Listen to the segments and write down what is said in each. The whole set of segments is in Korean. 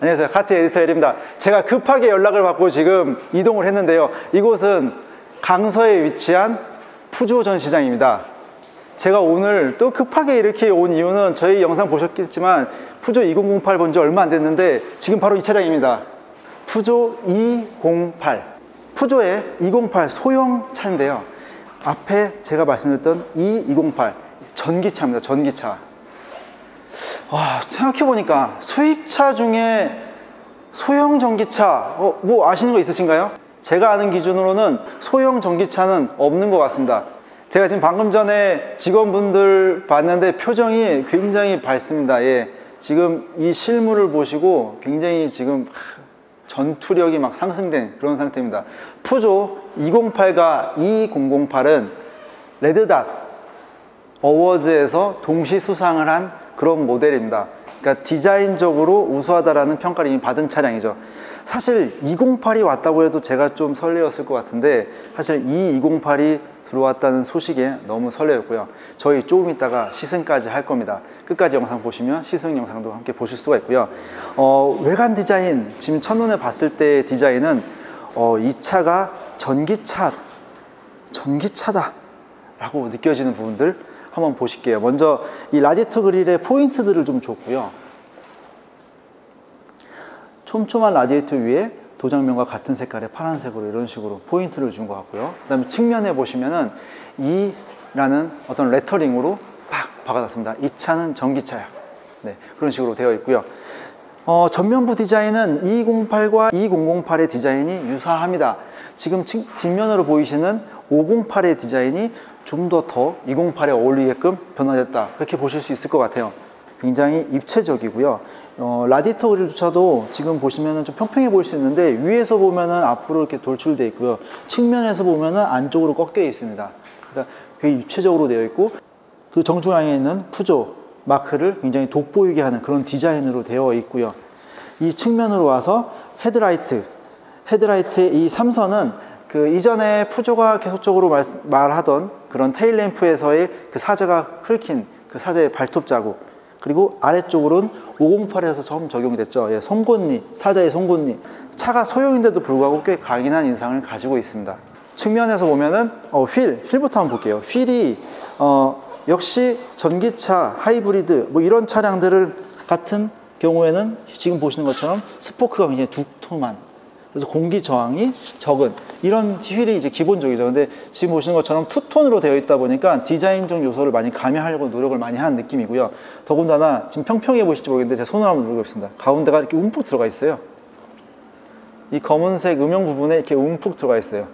안녕하세요, 카티 에디터 엘입니다. 제가 급하게 연락을 받고 지금 이동을 했는데요, 이곳은 강서에 위치한 푸조 전시장입니다. 제가 오늘 또 급하게 이렇게 온 이유는 저희 영상 보셨겠지만 푸조 2008 본 지 얼마 안 됐는데 지금 바로 이 차량입니다. 푸조 208. 푸조의 208 소형 차인데요, 앞에 제가 말씀드렸던 이 208 전기차입니다. 전기차. 생각해보니까 수입차 중에 소형 전기차 뭐 아시는 거 있으신가요? 제가 아는 기준으로는 소형 전기차는 없는 것 같습니다. 제가 지금 방금 전에 직원분들 봤는데 표정이 굉장히 밝습니다. 예, 지금 이 실물을 보시고 굉장히 지금 전투력이 막 상승된 그런 상태입니다. 푸조 208과 2008은 레드닷 어워즈에서 동시 수상을 한 그런 모델입니다. 그러니까 디자인적으로 우수하다라는 평가를 이미 받은 차량이죠. 사실 208이 왔다고 해도 제가 좀 설레었을 것 같은데, 사실 이 208이 들어왔다는 소식에 너무 설레었고요. 저희 조금 있다가 시승까지 할 겁니다. 끝까지 영상 보시면 시승 영상도 함께 보실 수가 있고요. 외관 디자인, 지금 첫눈에 봤을 때의 디자인은 이 차가 전기차다 라고 느껴지는 부분들 한번 보실게요. 먼저 이 라디에이터 그릴의 포인트들을 좀 줬고요. 촘촘한 라디에이터 위에 도장면과 같은 색깔의 파란색으로 이런 식으로 포인트를 준 것 같고요. 그 다음에 측면에 보시면은 E라는 어떤 레터링으로 팍 박아놨습니다. 이 차는 전기차야. 네, 그런 식으로 되어 있고요. 전면부 디자인은 208과 2008의 디자인이 유사합니다. 지금 뒷면으로 보이시는 508의 디자인이 좀 더 208에 어울리게끔 변화됐다, 그렇게 보실 수 있을 것 같아요. 굉장히 입체적이고요. 라디에이터 그릴조차도 지금 보시면은 좀 평평해 보일 수 있는데, 위에서 보면은 앞으로 이렇게 돌출되어 있고요, 측면에서 보면은 안쪽으로 꺾여 있습니다. 그러니까 되게 입체적으로 되어 있고, 그 정중앙에 있는 푸조 마크를 굉장히 돋보이게 하는 그런 디자인으로 되어 있고요. 이 측면으로 와서 헤드라이트의 이 3선은 그 이전에 푸조가 계속적으로 말하던 그런 테일램프에서의 그 사제가 긁힌 그 사제의 발톱 자국, 그리고 아래쪽으로는 508에서 처음 적용이 됐죠. 예, 송곳니, 사자의 송곳니. 차가 소형인데도 불구하고 꽤 강인한 인상을 가지고 있습니다. 측면에서 보면은 휠부터 한번 볼게요. 휠이 역시 전기차, 하이브리드 뭐 이런 차량들을 같은 경우에는 지금 보시는 것처럼 스포크가 굉장히 두툼한, 그래서 공기 저항이 적은 이런 휠이 이제 기본적이죠. 근데 지금 보시는 것처럼 투톤으로 되어 있다 보니까 디자인적 요소를 많이 가미하려고 노력을 많이 한 느낌이고요. 더군다나 지금 평평해 보실지 모르겠는데 제 손을 한번 누르고 있습니다. 가운데가 이렇게 움푹 들어가 있어요. 이 검은색 음영 부분에 이렇게 움푹 들어가 있어요.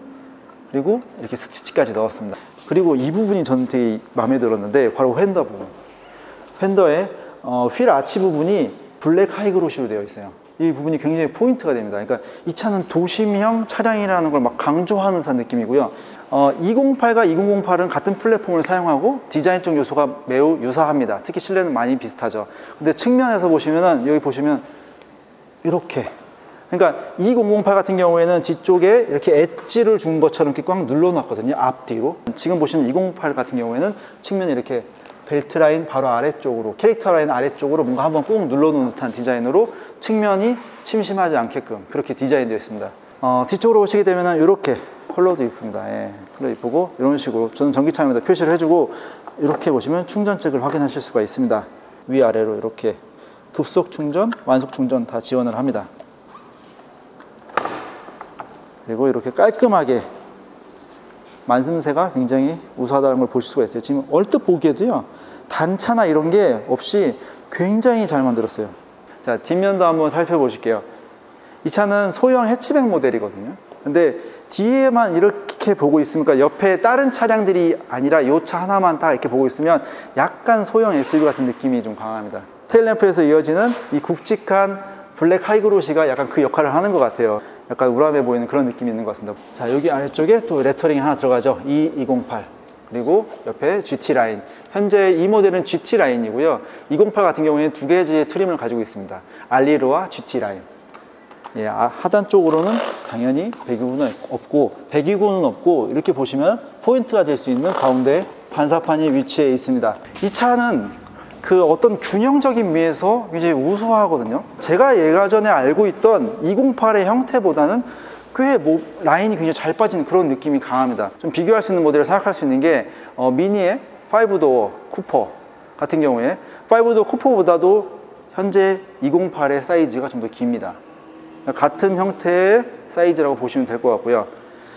그리고 이렇게 스티치까지 넣었습니다. 그리고 이 부분이 저는 되게 마음에 들었는데, 바로 휀더 부분. 휀더의 휠 아치 부분이 블랙 하이그로시로 되어 있어요. 이 부분이 굉장히 포인트가 됩니다. 그러니까 이 차는 도심형 차량이라는 걸 막 강조하는 느낌이고요. 208과 2008은 같은 플랫폼을 사용하고 디자인적 요소가 매우 유사합니다. 특히 실내는 많이 비슷하죠. 근데 측면에서 보시면은, 여기 보시면 이렇게, 그러니까 2008 같은 경우에는 뒤쪽에 이렇게 엣지를 준 것처럼 이렇게 꽉 눌러놨거든요, 앞뒤로. 지금 보시는 2008 같은 경우에는 측면이 이렇게 벨트 라인 바로 아래쪽으로, 캐릭터 라인 아래쪽으로 뭔가 한번 꾹 눌러놓은 듯한 디자인으로 측면이 심심하지 않게끔 그렇게 디자인되어 있습니다. 뒤쪽으로 오시게 되면 이렇게 컬러도 이쁩니다. 예, 컬러 이쁘고, 이런 식으로 저는 전기차입니다 표시를 해주고, 이렇게 보시면 충전잭을 확인하실 수가 있습니다. 위아래로 이렇게 급속 충전, 완속 충전 다 지원을 합니다. 그리고 이렇게 깔끔하게 만듦새가 굉장히 우수하다는 걸 보실 수가 있어요. 지금 얼뜻 보기에도요, 단차나 이런 게 없이 굉장히 잘 만들었어요. 자, 뒷면도 한번 살펴보실게요. 이 차는 소형 해치백 모델이거든요. 근데 뒤에만 이렇게 보고 있으니까 옆에 다른 차량들이 아니라 이 차 하나만 딱 이렇게 보고 있으면 약간 소형 SUV 같은 느낌이 좀 강합니다. 테일램프에서 이어지는 이 굵직한 블랙 하이그로시가 약간 그 역할을 하는 것 같아요. 약간 우람해 보이는 그런 느낌이 있는 것 같습니다. 자, 여기 아래쪽에 또 레터링이 하나 들어가죠. 208. 그리고 옆에 GT 라인. 현재 이 모델은 GT 라인이고요. 208 같은 경우에는 두 개의 트림을 가지고 있습니다. 알리르와 GT 라인. 예, 하단 쪽으로는 당연히 배기구는 없고, 이렇게 보시면 포인트가 될 수 있는 가운데 반사판이 위치해 있습니다. 이 차는 그 어떤 균형적인 미에서 굉장히 우수하거든요. 제가 예전에 알고 있던 208의 형태보다는 꽤 라인이 굉장히 잘 빠지는 그런 느낌이 강합니다. 좀 비교할 수 있는 모델을 생각할 수 있는 게 미니의 5도어 쿠퍼 같은 경우에 5도어 쿠퍼보다도 현재 208의 사이즈가 좀 더 깁니다. 같은 형태의 사이즈라고 보시면 될 것 같고요.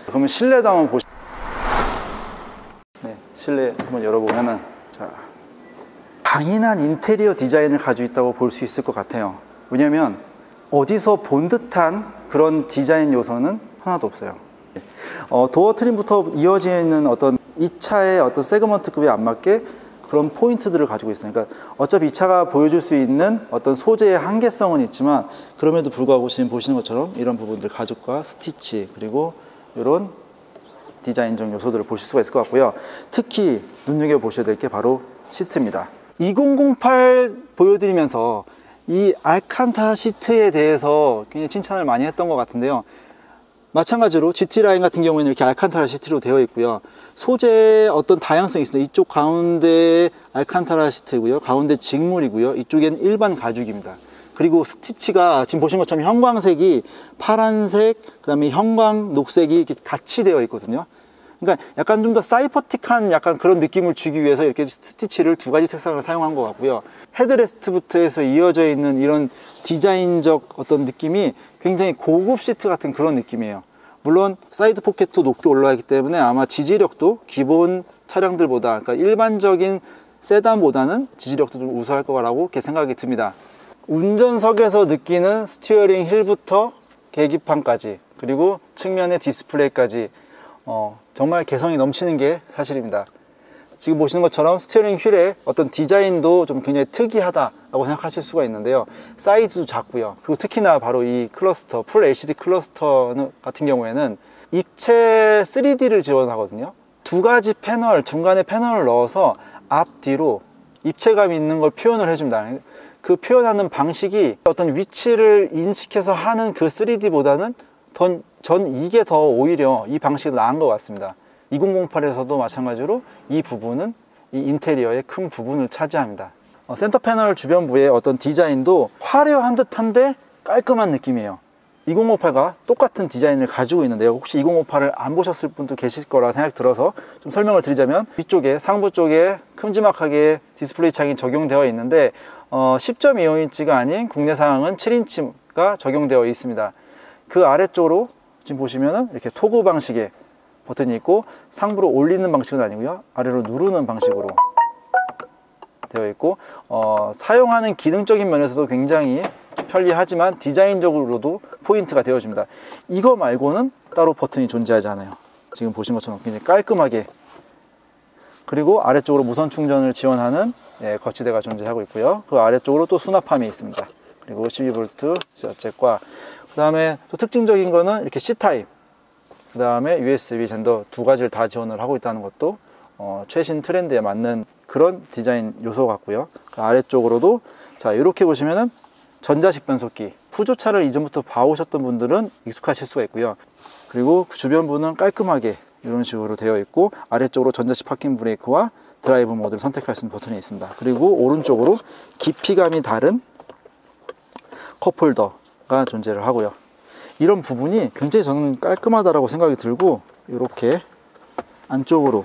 그러면 실내도 한번 보시죠. 네, 실내 한번 열어보면은, 자, 강인한 인테리어 디자인을 가지고 있다고 볼 수 있을 것 같아요. 왜냐면 어디서 본 듯한 그런 디자인 요소는 하나도 없어요. 도어 트림부터 이어져 있는 어떤 이 차의 어떤 세그먼트급에 안 맞게 그런 포인트들을 가지고 있어요. 그러니까 어차피 이 차가 보여줄 수 있는 어떤 소재의 한계성은 있지만 그럼에도 불구하고 지금 보시는 것처럼 이런 부분들, 가죽과 스티치, 그리고 이런 디자인적 요소들을 보실 수가 있을 것 같고요. 특히 눈여겨보셔야 될 게 바로 시트입니다. 2008 보여드리면서 이 알칸타라 시트에 대해서 굉장히 칭찬을 많이 했던 것 같은데요. 마찬가지로 GT라인 같은 경우에는 이렇게 알칸타라 시트로 되어 있고요. 소재의 어떤 다양성이 있습니다. 이쪽 가운데 알칸타라 시트고요, 가운데 직물이고요, 이쪽에는 일반 가죽입니다. 그리고 스티치가 지금 보신 것처럼 형광색이 파란색, 그 다음에 형광 녹색이 이렇게 같이 되어 있거든요. 그러니까 약간 좀 더 사이퍼틱한 약간 그런 느낌을 주기 위해서 이렇게 스티치를 두 가지 색상을 사용한 것 같고요. 헤드레스트부터 해서 이어져 있는 이런 디자인적 어떤 느낌이 굉장히 고급 시트 같은 그런 느낌이에요. 물론 사이드 포켓도 높게 올라와 있기 때문에 아마 지지력도 기본 차량들보다, 그러니까 일반적인 세단보다는 지지력도 좀 우수할 거라고 이렇게 생각이 듭니다. 운전석에서 느끼는 스티어링 휠부터 계기판까지, 그리고 측면의 디스플레이까지 정말 개성이 넘치는 게 사실입니다. 지금 보시는 것처럼 스티어링 휠의 어떤 디자인도 좀 굉장히 특이하다고 생각하실 수가 있는데요. 사이즈도 작고요. 그리고 특히나 바로 이 클러스터, 풀 LCD 클러스터 같은 경우에는 입체 3D를 지원하거든요. 두 가지 패널, 중간에 패널을 넣어서 앞뒤로 입체감 있는 걸 표현을 해줍니다. 그 표현하는 방식이 어떤 위치를 인식해서 하는 그 3D보다는 전 이게 더 오히려 이 방식이 나은 것 같습니다. 2008에서도 마찬가지로 이 부분은 이 인테리어의 큰 부분을 차지합니다. 센터 패널 주변부의 어떤 디자인도 화려한 듯한데 깔끔한 느낌이에요. 2058과 똑같은 디자인을 가지고 있는데요. 혹시 2058을 안 보셨을 분도 계실 거라 생각이 들어서 좀 설명을 드리자면, 위쪽에 상부 쪽에 큼지막하게 디스플레이 창이 적용되어 있는데 10.25인치가 아닌 국내상은 7인치가 적용되어 있습니다. 그 아래쪽으로 지금 보시면은 이렇게 토그 방식의 버튼이 있고, 상부로 올리는 방식은 아니고요, 아래로 누르는 방식으로 되어 있고, 사용하는 기능적인 면에서도 굉장히 편리하지만 디자인적으로도 포인트가 되어줍니다. 이거 말고는 따로 버튼이 존재하지 않아요. 지금 보신 것처럼 굉장히 깔끔하게, 그리고 아래쪽으로 무선 충전을 지원하는 거치대가 존재하고 있고요. 그 아래쪽으로 또 수납함이 있습니다. 그리고 12V 잭과, 그 다음에 또 특징적인 거는 이렇게 C타입, 그 다음에 USB 젠더 두 가지를 다 지원을 하고 있다는 것도 최신 트렌드에 맞는 그런 디자인 요소 같고요. 그 아래쪽으로도, 자, 이렇게 보시면은 전자식 변속기, 푸조차를 이전부터 봐오셨던 분들은 익숙하실 수가 있고요. 그리고 주변부는 깔끔하게 이런 식으로 되어 있고, 아래쪽으로 전자식 파킹 브레이크와 드라이브 모드를 선택할 수 있는 버튼이 있습니다. 그리고 오른쪽으로 깊이감이 다른 컵홀더가 존재를 하고요. 이런 부분이 굉장히 저는 깔끔하다고 생각이 들고, 이렇게 안쪽으로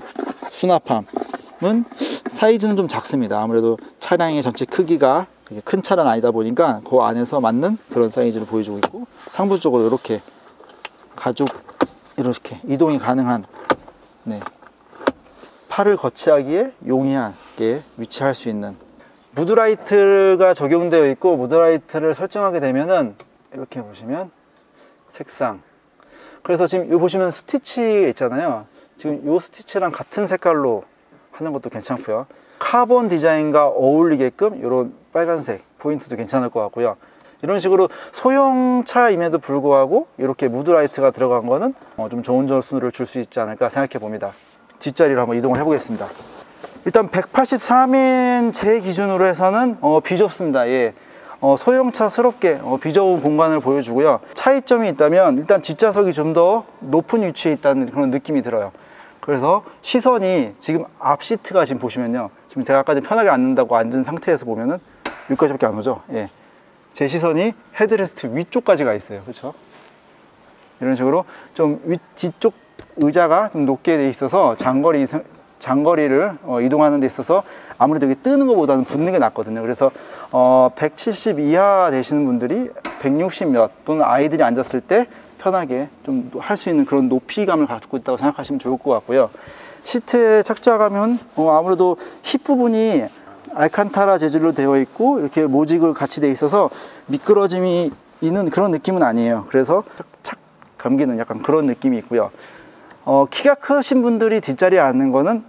수납함은 사이즈는 좀 작습니다. 아무래도 차량의 전체 크기가 큰 차는 아니다 보니까 그 안에서 맞는 그런 사이즈를 보여주고 있고, 상부 쪽으로 이렇게 가죽 이렇게 이동이 가능한, 팔을 거치하기에 용이하게 위치할 수 있는 무드라이트가 적용되어 있고, 무드라이트를 설정하게 되면은 이렇게 보시면 색상, 그래서 지금 이 보시면 스티치 있잖아요. 지금 이 스티치랑 같은 색깔로 하는 것도 괜찮고요. 카본 디자인과 어울리게끔 이런 빨간색 포인트도 괜찮을 것 같고요. 이런 식으로 소형차임에도 불구하고 이렇게 무드라이트가 들어간 거는 좀 좋은 점수를 줄 수 있지 않을까 생각해 봅니다. 뒷자리로 한번 이동을 해 보겠습니다. 일단 183인 제 기준으로 해서는 비좁습니다. 예. 소형차스럽게 비좁은 공간을 보여주고요. 차이점이 있다면 일단 뒷좌석이 좀 더 높은 위치에 있다는 그런 느낌이 들어요. 그래서 시선이 지금 앞 시트가 지금 보시면요, 지금 제가 아까 편하게 앉는다고 앉은 상태에서 보면은 여기까지밖에 안 오죠. 예. 제 시선이 헤드레스트 위쪽까지 가 있어요. 그렇죠? 이런 식으로 좀 뒤쪽 의자가 좀 높게 돼 있어서 장거리를 이동하는 데 있어서 아무래도 여기 뜨는 것보다는 붙는 게 낫거든요. 그래서 170 이하 되시는 분들이 160 몇 또는 아이들이 앉았을 때 편하게 좀 할 수 있는 그런 높이감을 갖고 있다고 생각하시면 좋을 것 같고요. 시트의 착좌감은 아무래도 힙 부분이 알칸타라 재질로 되어 있고 이렇게 모직을 같이 돼 있어서 미끄러짐이 있는 그런 느낌은 아니에요. 그래서 착 감기는 약간 그런 느낌이 있고요. 키가 크신 분들이 뒷자리에 앉는 거는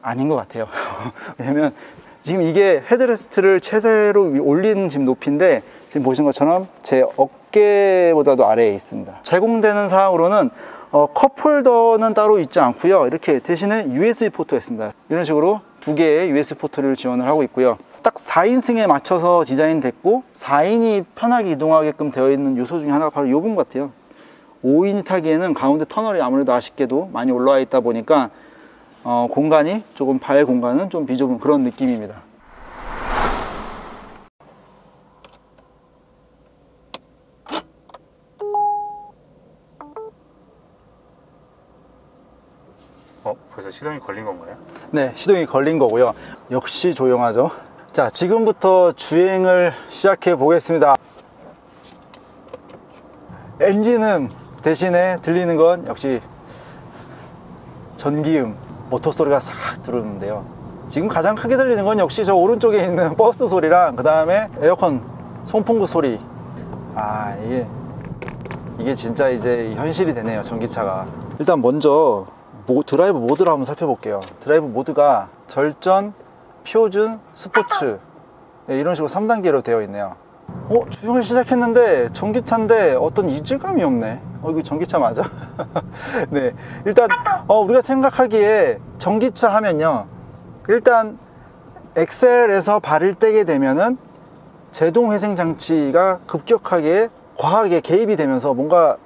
아닌 것 같아요. 왜냐면 지금 이게 헤드레스트를 최대로 올린 지금 높이인데 지금 보신 것처럼 제 어깨보다도 아래에 있습니다. 제공되는 사항으로는 컵홀더는 따로 있지 않고요. 이렇게 대신에 USB 포트가 있습니다. 이런 식으로 두 개의 USB 포트를 지원을 하고 있고요. 딱 4인승에 맞춰서 디자인됐고 4인이 편하게 이동하게끔 되어 있는 요소 중에 하나가 바로 이 부분 같아요. 5인이 타기에는 가운데 터널이 아무래도 아쉽게도 많이 올라와 있다 보니까 공간이 조금 발 공간은 좀 비좁은 그런 느낌입니다. 벌써 시동이 걸린 건가요? 네, 시동이 걸린 거고요. 역시 조용하죠. 자, 지금부터 주행을 시작해 보겠습니다. 엔진음 대신에 들리는 건 역시 전기음, 모터 소리가 싹 들어오는데요. 지금 가장 크게 들리는 건 역시 저 오른쪽에 있는 버스 소리랑 그 다음에 에어컨 송풍구 소리. 이게 진짜 이제 현실이 되네요, 전기차가. 일단 먼저 드라이브 모드를 한번 살펴볼게요. 드라이브 모드가 절전, 표준, 스포츠 이런 식으로 3단계로 되어 있네요. 주행을 시작했는데 전기차인데 어떤 이질감이 없네. 이거 전기차 맞아? 네, 일단 우리가 생각하기에 전기차 하면요, 일단 엑셀에서 발을 떼게 되면은 제동 회생 장치가 급격하게 과하게 개입이 되면서 뭔가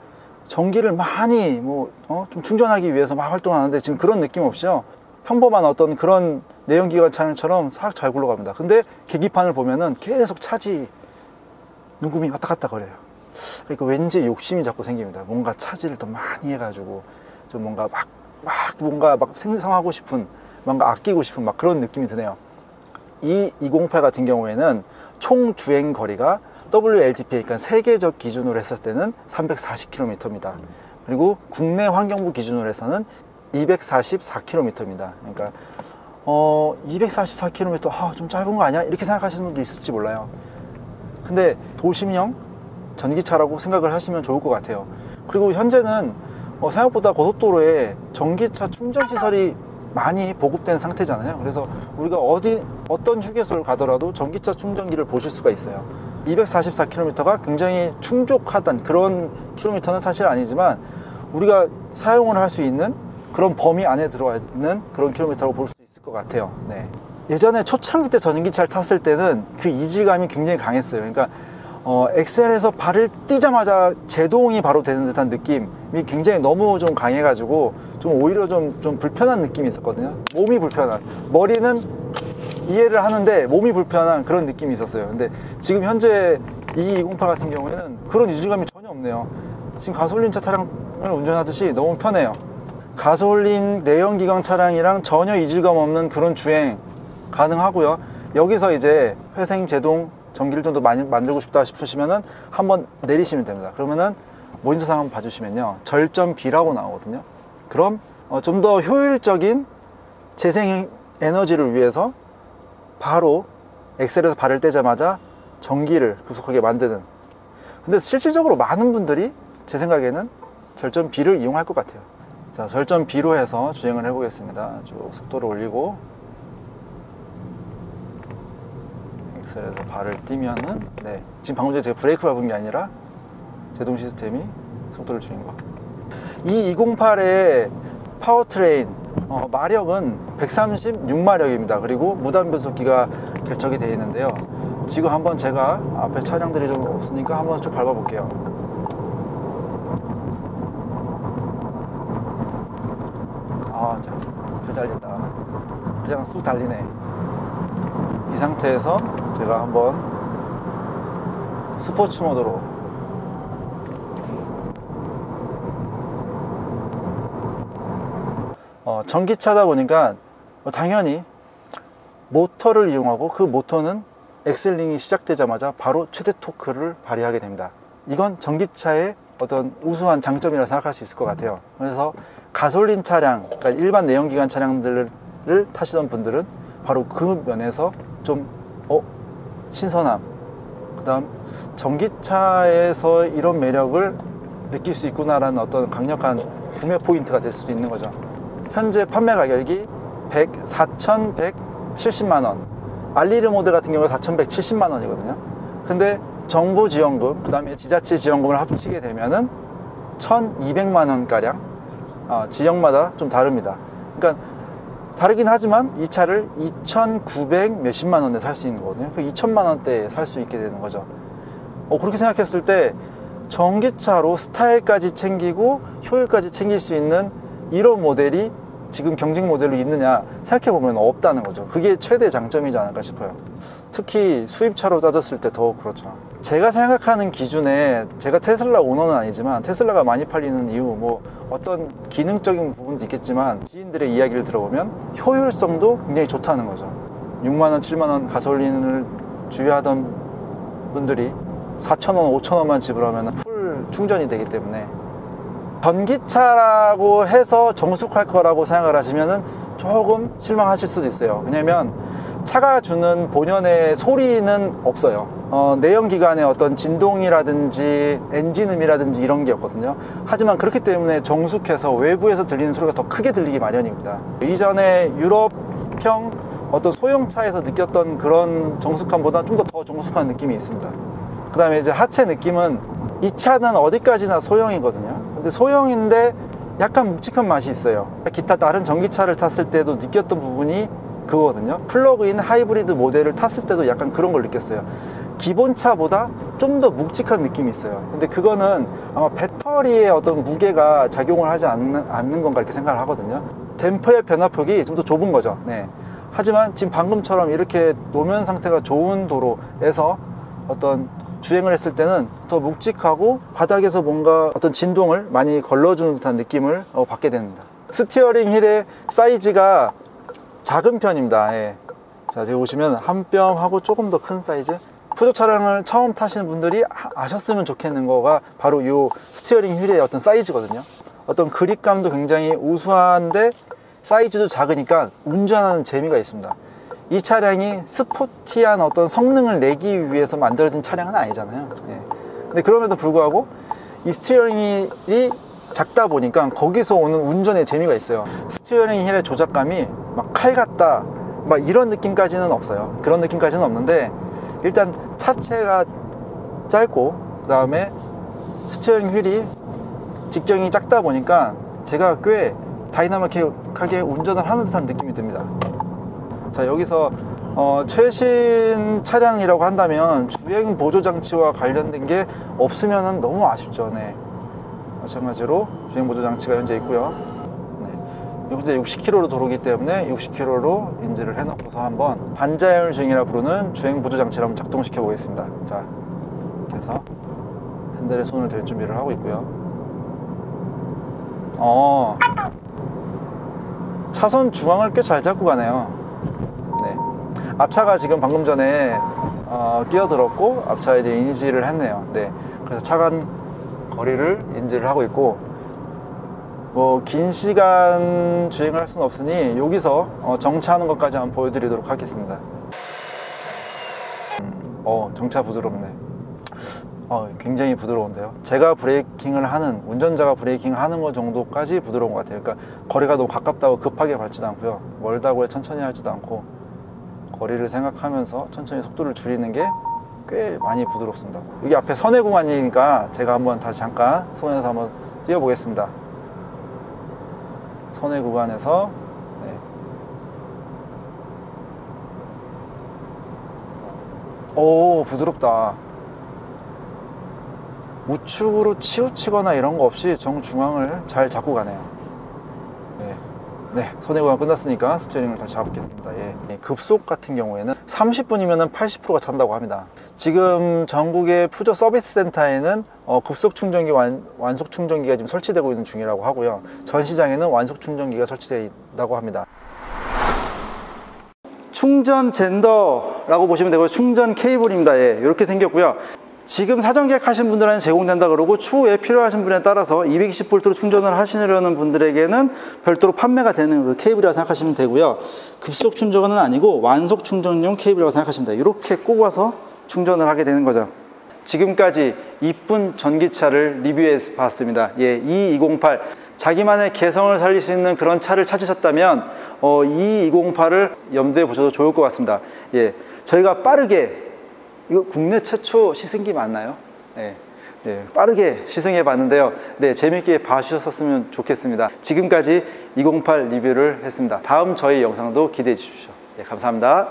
전기를 많이 좀 충전하기 위해서 막 활동하는데 지금 그런 느낌 없이요, 평범한 어떤 그런 내연기관 차량처럼 싹 잘 굴러갑니다. 근데 계기판을 보면은 계속 차지 누금이 왔다 갔다 거려요. 그러니까 왠지 욕심이 자꾸 생깁니다. 뭔가 차지를 더 많이 해가지고 좀 뭔가 막 생성하고 싶은, 뭔가 아끼고 싶은 막 그런 느낌이 드네요. 이 208 같은 경우에는 총 주행 거리가 WLTP, 그러니까 세계적 기준으로 했을 때는 340km입니다. 그리고 국내 환경부 기준으로 해서는 244km입니다. 그러니까 244km 좀 짧은 거 아니야? 이렇게 생각하시는 분도 있을지 몰라요. 근데 도심형 전기차라고 생각을 하시면 좋을 것 같아요. 그리고 현재는 생각보다 고속도로에 전기차 충전 시설이 많이 보급된 상태잖아요. 그래서 우리가 어떤 휴게소를 가더라도 전기차 충전기를 보실 수가 있어요. 244km가 굉장히 충족하단 그런 킬로미터는 사실 아니지만 우리가 사용을 할 수 있는 그런 범위 안에 들어와 있는 그런 킬로미터라고 볼 수 있을 것 같아요. 네. 예전에 초창기 때 전기차를 탔을 때는 그 이질감이 굉장히 강했어요. 그러니까 엑셀에서 발을 띄자마자 제동이 바로 되는 듯한 느낌이 굉장히 너무 좀 강해가지고 좀 오히려 좀 불편한 느낌이 있었거든요. 몸이 불편한, 머리는 이해를 하는데 몸이 불편한 그런 느낌이 있었어요. 근데 지금 현재 이 208 같은 경우에는 그런 이질감이 전혀 없네요. 지금 가솔린차 차량을 운전하듯이 너무 편해요. 가솔린 내연기관 차량이랑 전혀 이질감 없는 그런 주행 가능하고요. 여기서 이제 회생 제동 전기를 좀 더 많이 만들고 싶다 싶으시면은 한번 내리시면 됩니다. 그러면은 모니터상 한번 봐주시면요, 절전 B라고 나오거든요. 그럼 좀 더 효율적인 재생 에너지를 위해서 바로 엑셀에서 발을 떼자마자 전기를 급속하게 만드는, 근데 실질적으로 많은 분들이 제 생각에는 절전 B를 이용할 것 같아요. 자, 절전 B로 해서 주행을 해 보겠습니다. 쭉 속도를 올리고 엑셀에서 발을 띄면은, 네, 지금 방금 전에 제가 브레이크 밟은 게 아니라 제동 시스템이 속도를 줄인 거. 이 208의 파워트레인 마력은 136마력입니다. 그리고 무단 변속기가 결정이 되어 있는데요. 지금 한번 제가 앞에 차량들이 좀 없으니까 한번 쭉 밟아 볼게요. 잘 달린다. 그냥 쑥 달리네. 이 상태에서 제가 한번 스포츠 모드로 전기차다 보니까 당연히 모터를 이용하고, 그 모터는 엑셀링이 시작되자마자 바로 최대 토크를 발휘하게 됩니다. 이건 전기차의 어떤 우수한 장점이라 생각할 수 있을 것 같아요. 그래서 가솔린 차량, 그러니까 일반 내연기관 차량들을 타시던 분들은 바로 그 면에서 좀 신선함, 그 다음 전기차에서 이런 매력을 느낄 수 있구나라는 어떤 강력한 구매 포인트가 될 수도 있는 거죠. 현재 판매 가격이 4,170만원, 알리르 모델 같은 경우가 4,170만원이거든요 근데 정부 지원금, 그 다음에 지자체 지원금을 합치게 되면은 1,200만원가량, 지역마다 좀 다릅니다. 그러니까 다르긴 하지만 이 차를 2,900 몇십만원에 살 수 있는 거거든요. 그 2,000만원대에 살 수 있게 되는 거죠. 그렇게 생각했을 때 전기차로 스타일까지 챙기고 효율까지 챙길 수 있는 이런 모델이 지금 경쟁 모델로 있느냐 생각해보면 없다는 거죠. 그게 최대 장점이지 않을까 싶어요. 특히 수입차로 따졌을 때 더 그렇죠. 제가 생각하는 기준에, 제가 테슬라 오너는 아니지만 테슬라가 많이 팔리는 이유, 뭐 어떤 기능적인 부분도 있겠지만 지인들의 이야기를 들어보면 효율성도 굉장히 좋다는 거죠. 6만원, 7만원 가솔린을 주유하던 분들이 4,000원, 5,000원만 지불하면 풀 충전이 되기 때문에, 전기차라고 해서 정숙할 거라고 생각을 하시면은 조금 실망하실 수도 있어요. 왜냐면 차가 주는 본연의 소리는 없어요. 내연기관의 어떤 진동이라든지 엔진음이라든지 이런 게 없거든요. 하지만 그렇기 때문에 정숙해서 외부에서 들리는 소리가 더 크게 들리기 마련입니다. 이전에 유럽형 어떤 소형차에서 느꼈던 그런 정숙함보다 좀 더 정숙한 느낌이 있습니다. 그 다음에 이제 하체 느낌은, 이 차는 어디까지나 소형이거든요. 근데 소형인데 약간 묵직한 맛이 있어요. 기타 다른 전기차를 탔을 때도 느꼈던 부분이 그거거든요. 플러그인 하이브리드 모델을 tas을 때도 약간 그런 걸 느꼈어요. 기본차보다 좀 더 묵직한 느낌이 있어요. 근데 그거는 아마 배터리의 어떤 무게가 작용을 하지 않는 건가 이렇게 생각을 하거든요. 댐퍼의 변화폭이 좀 더 좁은 거죠. 네. 하지만 지금 방금처럼 이렇게 노면 상태가 좋은 도로에서 어떤 주행을 했을 때는 더 묵직하고 바닥에서 뭔가 어떤 진동을 많이 걸러주는 듯한 느낌을 받게 됩니다. 스티어링 휠의 사이즈가 작은 편입니다. 예. 자, 지금 보시면 한 뼘하고 조금 더 큰 사이즈. 푸조 차량을 처음 타시는 분들이 아셨으면 좋겠는 거가 바로 이 스티어링 휠의 어떤 사이즈거든요. 어떤 그립감도 굉장히 우수한데 사이즈도 작으니까 운전하는 재미가 있습니다. 이 차량이 스포티한 어떤 성능을 내기 위해서 만들어진 차량은 아니잖아요. 예. 근데 그럼에도 불구하고 이 스티어링 휠이 작다 보니까 거기서 오는 운전의 재미가 있어요. 스티어링 휠의 조작감이 막 칼 같다 막 이런 느낌까지는 없어요. 그런 느낌까지는 없는데, 일단 차체가 짧고 그 다음에 스티어링 휠이 직경이 작다 보니까 제가 꽤 다이나믹하게 운전을 하는 듯한 느낌이 듭니다. 자, 여기서 최신 차량이라고 한다면 주행 보조 장치와 관련된 게 없으면 너무 아쉽죠. 네. 마찬가지로 주행 보조 장치가 현재 있고요. 네. 현재 60km로 도로기 때문에 60km로 인지를 해놓고서 한번 반자율 주행이라 부르는 주행 보조 장치를 한번 작동시켜 보겠습니다. 자, 이렇게 해서 핸들에 손을 댈 준비를 하고 있고요. 차선 중앙을 꽤 잘 잡고 가네요. 네. 앞차가 지금 방금 전에 끼어들었고 앞차에 이제 인지를 했네요. 네. 그래서 차간 거리를 인지를 하고 있고, 뭐 긴 시간 주행을 할 수는 없으니 여기서 정차하는 것까지 한번 보여드리도록 하겠습니다. 정차 부드럽네. 굉장히 부드러운데요. 제가 브레이킹을 하는, 운전자가 브레이킹을 하는 것 정도까지 부드러운 것 같아요. 그러니까 거리가 너무 가깝다고 급하게 밟지도 않고요, 멀다고 천천히 하지도 않고 거리를 생각하면서 천천히 속도를 줄이는 게 꽤 많이 부드럽습니다. 여기 앞에 선회 구간이니까 제가 한번 다시 잠깐 손에서 한번 뛰어 보겠습니다. 선회 구간에서 오, 부드럽다. 우측으로 치우치거나 이런 거 없이 정중앙을 잘 잡고 가네요. 네. 네, 손해 구간 끝났으니까 스티어링을 다시 잡겠습니다. 예. 급속 같은 경우에는 30분이면 80%가 찬다고 합니다. 지금 전국의 푸조 서비스 센터에는 급속 충전기, 완속 충전기가 지금 설치되고 있는 중이라고 하고요. 전 시장에는 완속 충전기가 설치되어 있다고 합니다. 충전 젠더라고 보시면 되고요. 충전 케이블입니다. 예, 이렇게 생겼고요. 지금 사전 계약하신 분들한테 제공된다 그러고 추후에 필요하신 분에 따라서 220V로 충전을 하시려는 분들에게는 별도로 판매가 되는 그 케이블이라고 생각하시면 되고요. 급속 충전은 아니고 완속 충전용 케이블이라고 생각하시면 돼요. 이렇게 꼽아서 충전을 하게 되는 거죠. 지금까지 이쁜 전기차를 리뷰해 봤습니다. 예, E208 자기만의 개성을 살릴 수 있는 그런 차를 찾으셨다면 E208을 염두에 보셔도 좋을 것 같습니다. 예, 저희가 빠르게, 이거 국내 최초 시승기 맞나요? 네, 네, 빠르게 시승해 봤는데요. 네, 재밌게 봐주셨으면 좋겠습니다. 지금까지 208 리뷰를 했습니다. 다음 저희 영상도 기대해 주십시오. 네, 감사합니다.